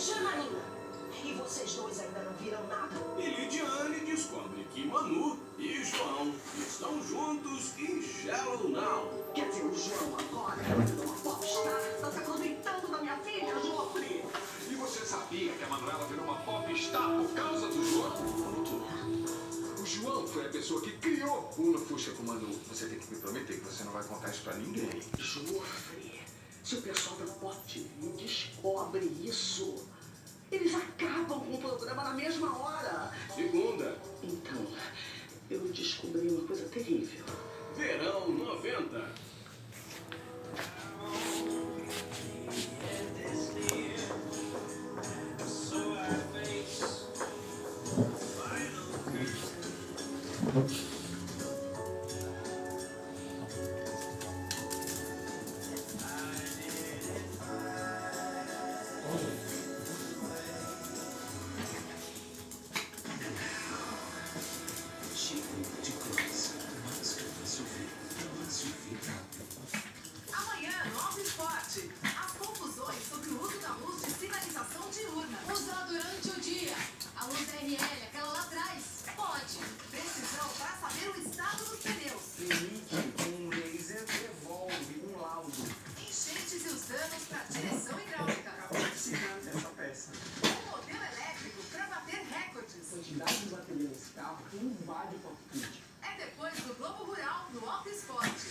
Janaína. E vocês dois ainda não viram nada? E Lidiane descobre que Manu e João estão juntos em Shallow Now. Quer dizer, o João agora é uma popstar. Tá se aproveitando da minha filha, Joffre. E você sabia que a Manuela virou uma popstar por causa do João? O João foi a pessoa que criou o Lusca com Manu. Você tem que me prometer que você não vai contar isso pra ninguém. Joffre, se o pessoal da Pop TV descobre isso, eles acabam com o programa na mesma hora. Segunda, Então, eu descobri uma coisa terrível. Verão 90. Amanhã, no Alto Esporte, as confusões sobre o uso da luz de sinalização diurna. Usar durante o dia. A luz RL, aquela lá atrás, pode. Precisão para saber o estado dos pneus. Limite um laser devolve um laudo. Enchentes e os danos para direção hidráulica. Fascinante essa peça. Um modelo elétrico para bater recordes. Quantidade de bateria nesse carro invade o cockpit. É depois do Globo Rural, no Alto Esporte.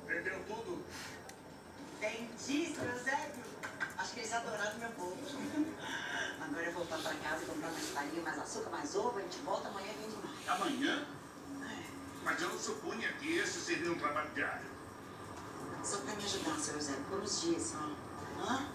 Entendeu tudo? Entendi, seu Eusébio. Acho que eles adoraram meu bolo. Agora eu vou voltar pra casa e comprar mais farinha, mais açúcar, mais ovo. A gente volta amanhã e vem demais. Amanhã? Mas eu não supunha que esse seria um trabalho diário. Só pra me ajudar, seu Eusébio, por uns dias. Hã?